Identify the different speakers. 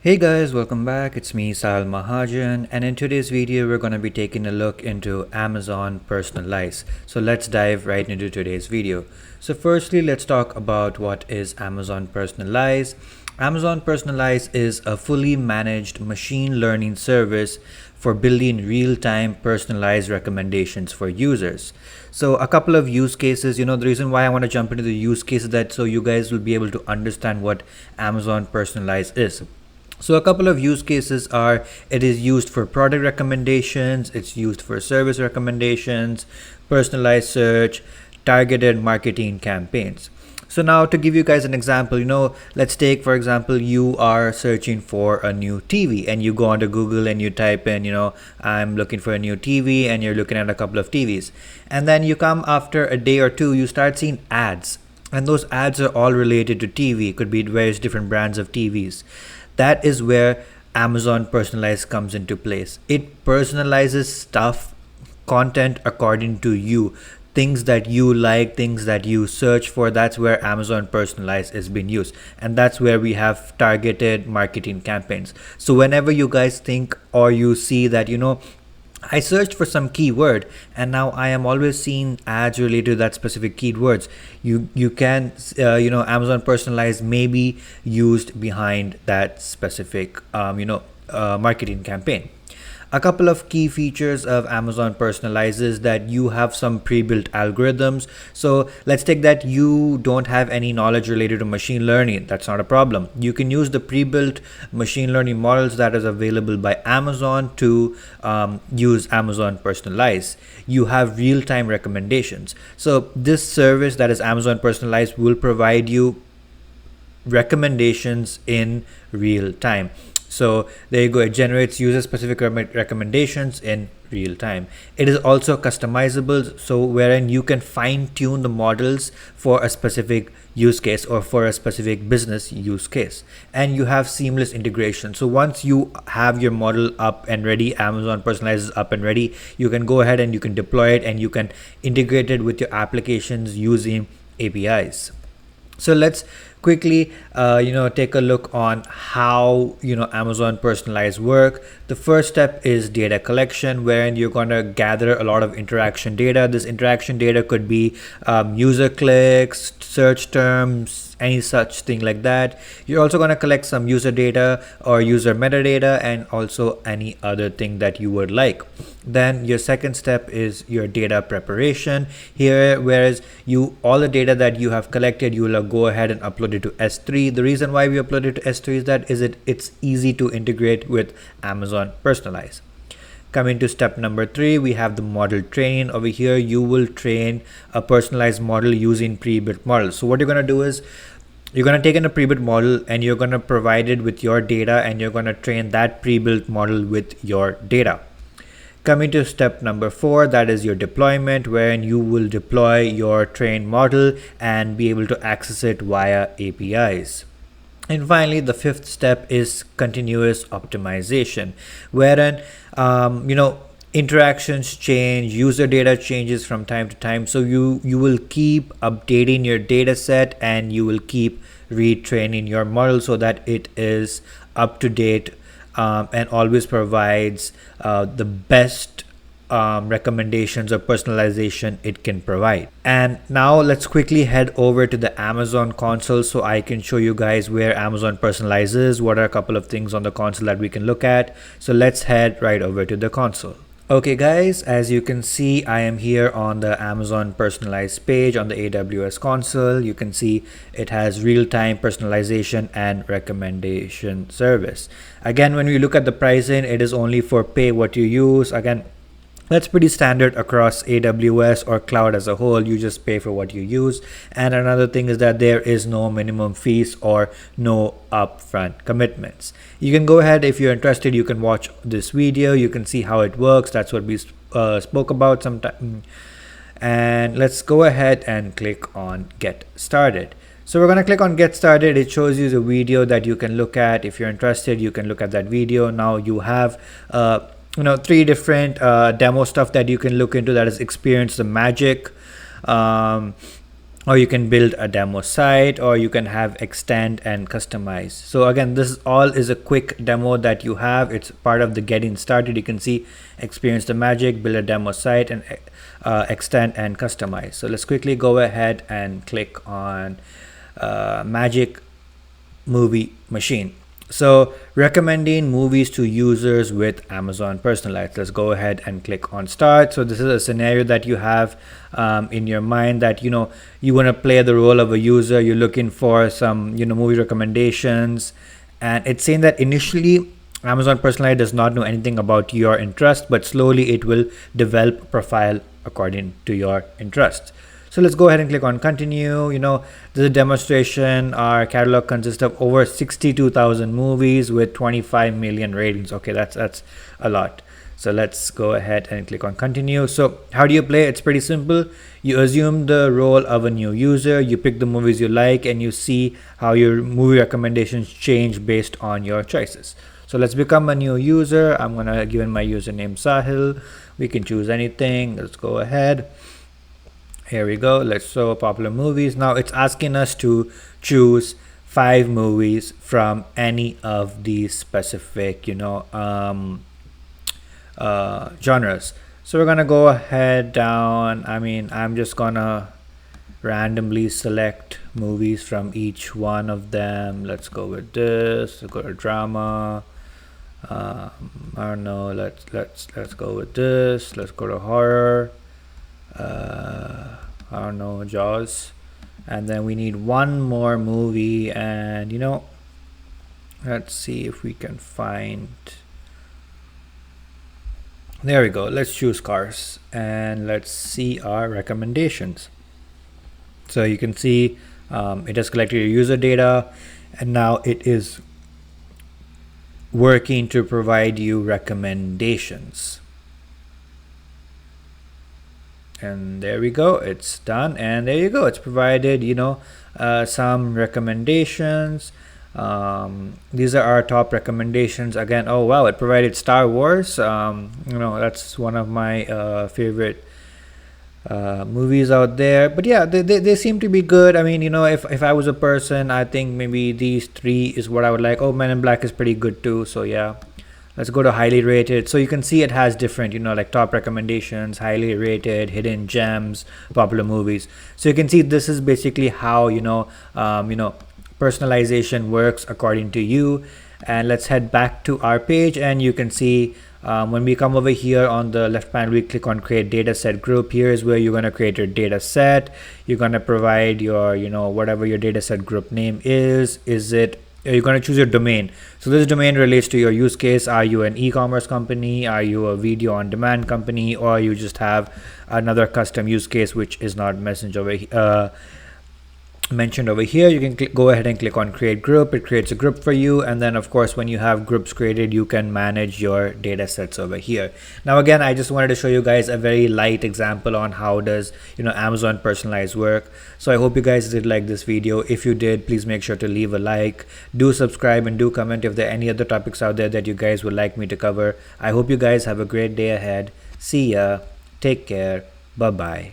Speaker 1: Hey guys, welcome back. It's me, Sal Mahajan, and in today's video, we're going to be taking a look into Amazon Personalize. So let's dive right into today's video. So firstly, let's talk about what is Amazon Personalize. Amazon Personalize is a fully managed machine learning service for building real-time personalized recommendations for users. So a couple of use cases, the reason why I want to jump into the use cases that so you guys will be able to understand what Amazon Personalize is. So a couple of use cases are it is used for product recommendations, it's used for service recommendations, personalized search, targeted marketing campaigns. So now to give you guys an example, let's take, for example, you are searching for a new TV and you go onto Google and you type in, I'm looking for a new TV, and you're looking at a couple of TVs. And then you come after a day or two, you start seeing ads. And those ads are all related to TV. It could be various different brands of TVs. That is where Amazon Personalize comes into place. It personalizes stuff, content according to you, things that you like, things that you search for. That's where Amazon Personalize is being used. And that's where we have targeted marketing campaigns. So whenever you guys think or you see that, I searched for some keyword and now I am always seeing ads related to that specific keywords. You can Amazon Personalize may be used behind that specific marketing campaign. A couple of key features of Amazon Personalize is that you have some pre-built algorithms. So let's take that you don't have any knowledge related to machine learning. That's not a problem. You can use the pre-built machine learning models that is available by Amazon to use Amazon Personalize. You have real-time recommendations. So this service that is Amazon Personalize will provide you recommendations in real time. So there you go, it generates user specific recommendations in real time. It is also customizable, so wherein you can fine tune the models for a specific use case or for a specific business use case. And you have seamless integration. So once you have your model up and ready, Amazon Personalize is up and ready, you can go ahead and you can deploy it and you can integrate it with your applications using APIs. So let's quickly take a look on how Amazon Personalize work. The first step is data collection, wherein you're going to gather a lot of interaction data. This interaction data could be user clicks, search terms, any such thing like that. You're also going to collect some user data or user metadata and also any other thing that you would like. Then your second step is your data preparation here, whereas all the data that you have collected, you will go ahead and upload it to S3. The reason why we upload it to S3 is that it's easy to integrate with Amazon Personalize. Coming to step number 3, we have the model training. Over here, you will train a personalized model using pre-built models. So what you're going to do is you're going to take in a pre-built model and you're going to provide it with your data and you're going to train that pre-built model with your data. Coming to step number 4, that is your deployment, wherein you will deploy your trained model and be able to access it via APIs. And finally, the 5th step is continuous optimization, wherein interactions change, user data changes from time to time. So you will keep updating your data set and you will keep retraining your model so that it is up to date and always provides the best recommendations or personalization it can provide. And now let's quickly head over to the Amazon console so I can show you guys where Amazon Personalize is, what are a couple of things on the console that we can look at. So let's head right over to the console. Okay guys, as you can see, I am here on the Amazon Personalize page on the AWS console. You can see it has real-time personalization and recommendation service. Again, when we look at the pricing, it is only for pay what you use. Again, that's pretty standard across AWS or cloud as a whole. You just pay for what you use. And another thing is that there is no minimum fees or no upfront commitments. You can go ahead, if you're interested, you can watch this video. You can see how it works. That's what we spoke about sometime. And let's go ahead and click on Get Started. So we're going to click on Get Started. It shows you the video that you can look at. If you're interested, you can look at that video. Now you have 3 different demo stuff that you can look into, that is Experience the Magic, or you can build a demo site, or you can have extend and customize. So again, this all is a quick demo that you have. It's part of the getting started. You can see experience the magic, build a demo site, and extend and customize. So let's quickly go ahead and click on magic movie machine. So recommending movies to users with Amazon Personalize. Let's go ahead and click on start. So this is a scenario that you have in your mind, that you want to play the role of a user. You're looking for some movie recommendations, and it's saying that initially Amazon Personalize does not know anything about your interest, but slowly it will develop a profile according to your interests. So let's go ahead and click on continue. This is a demonstration. Our catalog consists of over 62,000 movies with 25 million ratings. Okay, that's a lot. So let's go ahead and click on continue. So how do you play? It's pretty simple. You assume the role of a new user, you pick the movies you like, and you see how your movie recommendations change based on your choices. So let's become a new user. I'm gonna give in my username Sahil. We can choose anything. Let's go ahead. Here we go. Let's show popular movies. Now it's asking us to choose 5 movies from any of these specific genres. So we're gonna go ahead down. I'm just gonna randomly select movies from each one of them. Let's go with this. Let's go to drama. I don't know. Let's go with this. Let's go to horror. I don't know, Jaws. And then we need one more movie, and let's see if we can find. There we go. Let's choose Cars, and let's see our recommendations. So you can see it has collected your user data, and now it is working to provide you recommendations. And there we go, it's done, and there you go, it's provided some recommendations. These are our top recommendations. Again, oh wow, it provided Star Wars. That's one of my favorite movies out there. But yeah, they seem to be good. If I was a person, I think maybe these 3 is what I would like. Oh, Men in Black is pretty good too, so yeah. Let's go to highly rated. So you can see it has different, like top recommendations, highly rated, hidden gems, popular movies. So you can see this is basically how personalization works according to you. And let's head back to our page, and you can see when we come over here on the left panel, we click on create data set group. Here is where you're going to create your data set. You're going to provide your whatever your data set group name is. You're going to choose your domain. So this domain relates to your use case. Are you an e-commerce company? Are you a video on demand company? Or you just have another custom use case which is not mentioned over here. You can go ahead and click on create group. It creates a group for you, and then of course when you have groups created, you can manage your data sets over here. Now again, I just wanted to show you guys a very light example on how does Amazon Personalize work. So I hope you guys did like this video. If you did, please make sure to leave a like, do subscribe, and do comment if there are any other topics out there that you guys would like me to cover. I hope you guys have a great day ahead. See ya, take care, bye bye.